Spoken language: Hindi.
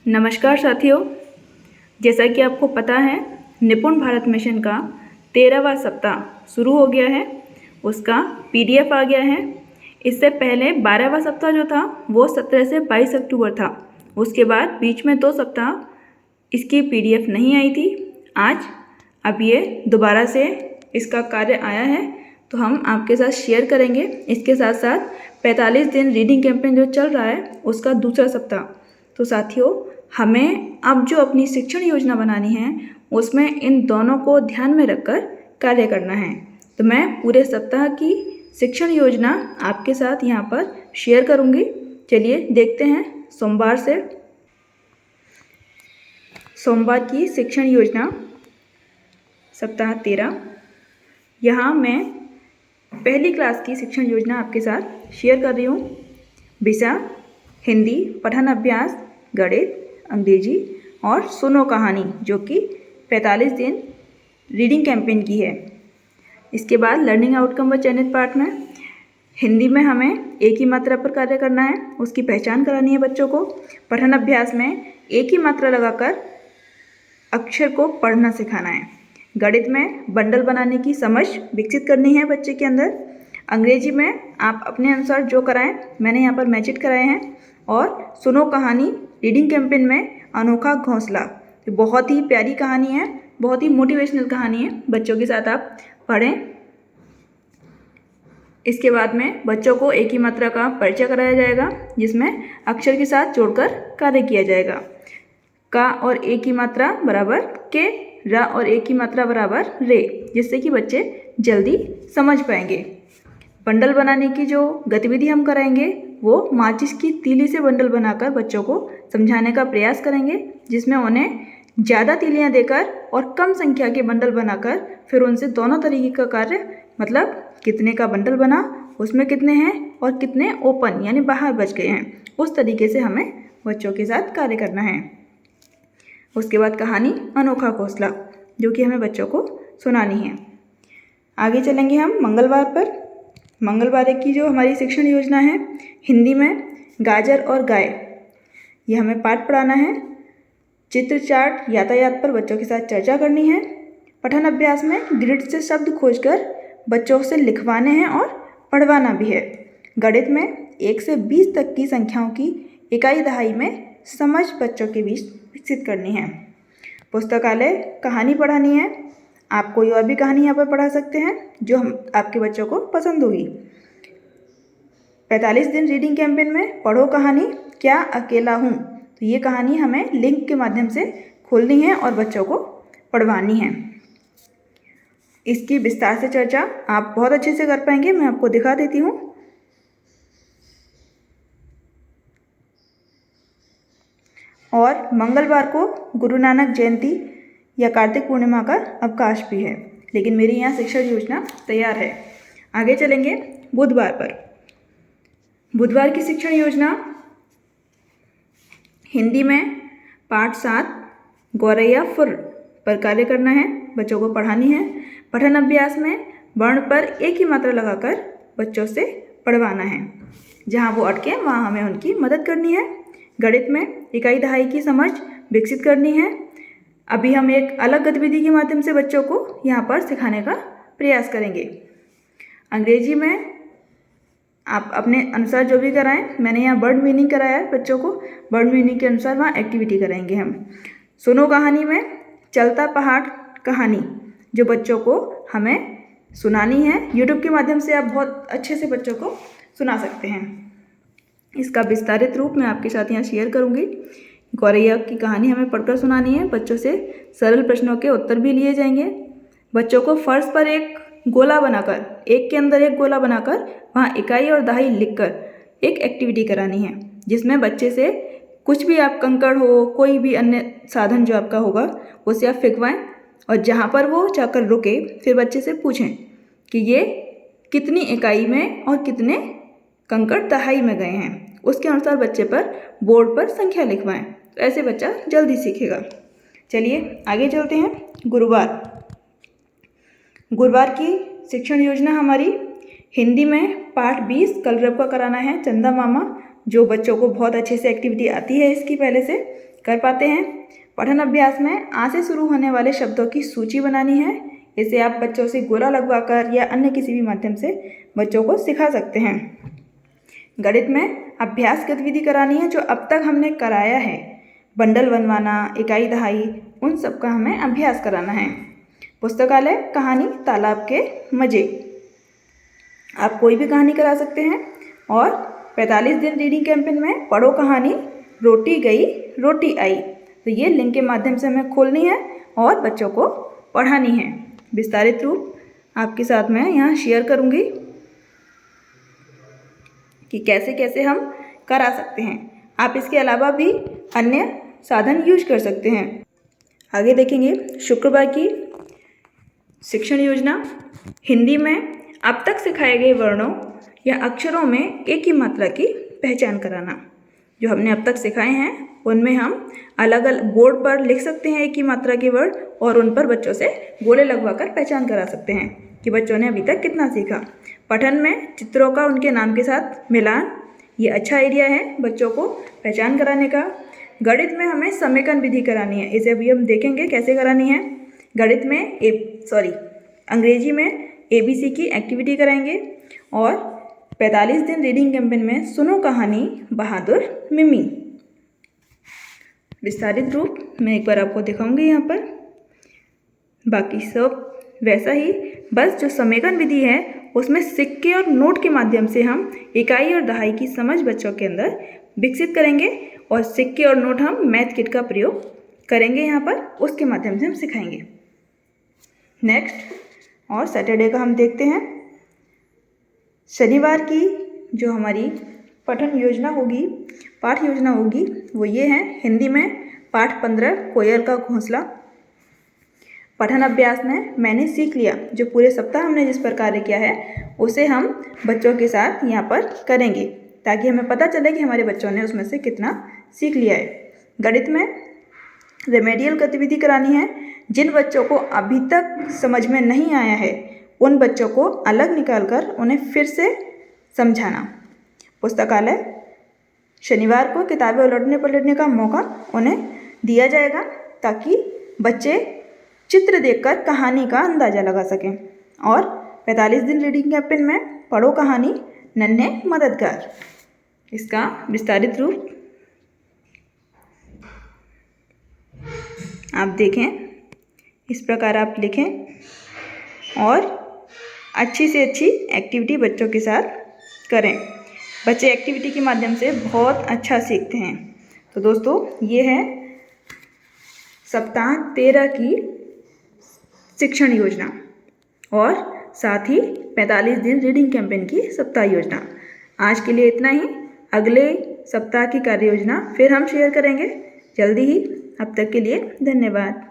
नमस्कार साथियों, जैसा कि आपको पता है निपुण भारत मिशन का 13वां सप्ताह शुरू हो गया है। उसका PDF आ गया है। इससे पहले 12वां सप्ताह जो था वो 17 से 22 अक्टूबर था। उसके बाद बीच में 2 सप्ताह इसकी PDF नहीं आई थी। आज अब ये दोबारा से इसका कार्य आया है, तो हम आपके साथ शेयर करेंगे। इसके साथ साथ 45 दिन रीडिंग कैंपेन जो चल रहा है उसका दूसरा सप्ताह। तो साथियों, हमें अब जो अपनी शिक्षण योजना बनानी है उसमें इन दोनों को ध्यान में रखकर कार्य करना है। तो मैं पूरे सप्ताह की शिक्षण योजना आपके साथ यहाँ पर शेयर करूँगी। चलिए देखते हैं सोमवार की शिक्षण योजना सप्ताह 13। यहाँ मैं पहली क्लास की शिक्षण योजना आपके साथ शेयर कर रही हूँ। विषय हिंदी, पठन अभ्यास, गणित, अंग्रेजी और सुनो कहानी, जो कि 45 दिन रीडिंग कैंपेन की है। इसके बाद लर्निंग आउटकम व चयनित पाठ में हिंदी में हमें एक ही मात्रा पर कार्य करना है, उसकी पहचान करानी है बच्चों को। पठन अभ्यास में एक ही मात्रा लगाकर अक्षर को पढ़ना सिखाना है। गणित में बंडल बनाने की समझ विकसित करनी है बच्चे के अंदर। अंग्रेजी में आप अपने अनुसार जो कराएं, मैंने यहाँ पर मैच इट कराए हैं। और सुनो कहानी रीडिंग कैंपेन में अनोखा घोंसला, तो बहुत ही प्यारी कहानी है, बहुत ही मोटिवेशनल कहानी है, बच्चों के साथ आप पढ़ें। इसके बाद में बच्चों को एक ही मात्रा का परिचय कराया जाएगा, जिसमें अक्षर के साथ जोड़कर कार्य किया जाएगा। का और एक ही मात्रा बराबर के, रा और एक ही मात्रा बराबर रे, जिससे कि बच्चे जल्दी समझ पाएंगे। बंडल बनाने की जो गतिविधि हम कराएंगे वो माचिस की तीली से बंडल बनाकर बच्चों को समझाने का प्रयास करेंगे, जिसमें उन्हें ज़्यादा तीलियां देकर और कम संख्या के बंडल बनाकर फिर उनसे दोनों तरीके का कार्य, मतलब कितने का बंडल बना, उसमें कितने हैं और कितने ओपन यानी बाहर बच गए हैं, उस तरीके से हमें बच्चों के साथ कार्य करना है। उसके बाद कहानी अनोखा घोंसला, जो कि हमें बच्चों को सुनानी है। आगे चलेंगे हम मंगलवार पर। मंगलवार की जो हमारी शिक्षण योजना है, हिंदी में गाजर और गाय, ये हमें पाठ पढ़ाना है। चित्र चार्ट यातायात पर बच्चों के साथ चर्चा करनी है। पठन अभ्यास में ग्रिड से शब्द खोजकर बच्चों से लिखवाने हैं और पढ़वाना भी है। गणित में 1 से 20 तक की संख्याओं की इकाई दहाई में समझ बच्चों के बीच विकसित करनी है। पुस्तकालय कहानी पढ़ानी है। आप कोई और भी कहानी यहाँ पर पढ़ा सकते हैं जो आपके बच्चों को पसंद होगी। 45 दिन रीडिंग कैंपेन में पढ़ो कहानी क्या अकेला हूँ, तो ये कहानी हमें लिंक के माध्यम से खोलनी है और बच्चों को पढ़वानी है। इसकी विस्तार से चर्चा आप बहुत अच्छे से कर पाएंगे, मैं आपको दिखा देती हूँ। और मंगलवार को गुरु नानक जयंती या कार्तिक पूर्णिमा का अवकाश भी है, लेकिन मेरी यहाँ शिक्षण योजना तैयार है। आगे चलेंगे बुधवार पर। बुधवार की शिक्षण योजना हिंदी में पाठ 7 गौरैया फुर पर कार्य करना है, बच्चों को पढ़ानी है। पठन अभ्यास में वर्ण पर एक ही मात्रा लगाकर बच्चों से पढ़वाना है, जहाँ वो अटके वहाँ हमें उनकी मदद करनी है। गणित में इकाई दहाई की समझ विकसित करनी है। अभी हम एक अलग गतिविधि के माध्यम से बच्चों को यहाँ पर सिखाने का प्रयास करेंगे। अंग्रेजी में आप अपने अनुसार जो भी कराएं, मैंने यहाँ वर्ड मीनिंग कराया है बच्चों को, वर्ड मीनिंग के अनुसार वहाँ एक्टिविटी कराएंगे हम। सुनो कहानी में चलता पहाड़ कहानी, जो बच्चों को हमें सुनानी है। यूट्यूब के माध्यम से आप बहुत अच्छे से बच्चों को सुना सकते हैं। इसका विस्तारित रूप मैं आपके साथ यहाँ शेयर करूँगी। गौरैया की कहानी हमें पढ़कर सुनानी है। बच्चों से सरल प्रश्नों के उत्तर भी लिए जाएंगे। बच्चों को फर्श पर एक गोला बनाकर, एक के अंदर एक गोला बनाकर वहाँ इकाई और दहाई लिखकर एक एक्टिविटी करानी है, जिसमें बच्चे से कुछ भी, आप कंकड़ हो, कोई भी अन्य साधन जो आपका होगा उसे आप फेंकवाएं और जहाँ पर वो जाकर रुके फिर बच्चे से पूछें कि ये कितनी इकाई में और कितने कंकड़ दहाई में गए हैं। उसके अनुसार बच्चे पर बोर्ड पर संख्या लिखवाएं, तो ऐसे बच्चा जल्दी सीखेगा। चलिए आगे चलते हैं। गुरुवार की शिक्षण योजना हमारी हिंदी में पाठ 20 कलरव का कराना है, चंदा मामा, जो बच्चों को बहुत अच्छे से एक्टिविटी आती है इसकी पहले से। कर पाते हैं। पठन अभ्यास में आ से शुरू होने वाले शब्दों की सूची बनानी है। इसे आप बच्चों से गोला लगवाकर या अन्य किसी भी माध्यम से बच्चों को सिखा सकते हैं। गणित में अभ्यास गतिविधि करानी है जो अब तक हमने कराया है, बंडल बनवाना, इकाई दहाई, उन सब का हमें अभ्यास कराना है। पुस्तकालय कहानी तालाब के मज़े, आप कोई भी कहानी करा सकते हैं। और 45 दिन रीडिंग कैंपेन में पढ़ो कहानी रोटी गई रोटी आई, तो ये लिंक के माध्यम से हमें खोलनी है और बच्चों को पढ़ानी है। विस्तारित रूप आपके साथ मैं यहाँ शेयर करूँगी कि कैसे कैसे हम करा सकते हैं। आप इसके अलावा भी अन्य साधन यूज कर सकते हैं। आगे देखेंगे शुक्रवार की शिक्षण योजना। हिंदी में अब तक सिखाए गए वर्णों या अक्षरों में एक ही मात्रा की पहचान कराना। जो हमने अब तक सिखाए हैं उनमें हम अलग अलग बोर्ड पर लिख सकते हैं एक ही मात्रा के वर्ड और उन पर बच्चों से गोले लगवाकर पहचान करा सकते हैं कि बच्चों ने अभी तक कितना सीखा। पठन में चित्रों का उनके नाम के साथ मिलान, ये अच्छा आइडिया है बच्चों को पहचान कराने का। गणित में हमें समेकन विधि करानी है, इसे अभी हम देखेंगे कैसे करानी है। गणित में अंग्रेजी में ABC की एक्टिविटी कराएंगे। और 45 दिन रीडिंग कैंपेन में सुनो कहानी बहादुर मिमी। विस्तारित रूप मैं एक बार आपको दिखाऊंगी यहाँ पर। बाकी सब वैसा ही, बस जो समेकन विधि है उसमें सिक्के और नोट के माध्यम से हम इकाई और दहाई की समझ बच्चों के अंदर विकसित करेंगे और सिक्के और नोट हम मैथ किट का प्रयोग करेंगे यहाँ पर, उसके माध्यम से हम सिखाएंगे। नेक्स्ट और सैटरडे का हम देखते हैं। शनिवार की जो हमारी पठन योजना होगी, पाठ योजना होगी, वो ये है। हिंदी में पाठ 15 कोयल का घोंसला। पठन अभ्यास में मैंने सीख लिया, जो पूरे सप्ताह हमने जिस पर कार्य किया है उसे हम बच्चों के साथ यहाँ पर करेंगे ताकि हमें पता चले कि हमारे बच्चों ने उसमें से कितना सीख लिया है। गणित में रेमेडियल गतिविधि करानी है। जिन बच्चों को अभी तक समझ में नहीं आया है उन बच्चों को अलग निकालकर उन्हें फिर से समझाना। पुस्तकालय शनिवार को किताबें उलटने पलटने का मौका उन्हें दिया जाएगा ताकि बच्चे चित्र देखकर कहानी का अंदाज़ा लगा सकें। और 45 दिन रीडिंग कैंपेन में पढ़ो कहानी नन्हे मददगार, इसका विस्तारित रूप आप देखें। इस प्रकार आप लिखें और अच्छी से अच्छी एक्टिविटी बच्चों के साथ करें। बच्चे एक्टिविटी के माध्यम से बहुत अच्छा सीखते हैं। तो दोस्तों ये है सप्ताह 13 की शिक्षण योजना और साथ ही 45 दिन रीडिंग कैंपेन की सप्ताह योजना। आज के लिए इतना ही। अगले सप्ताह की कार्य योजना फिर हम शेयर करेंगे जल्दी ही। अब तक के लिए धन्यवाद।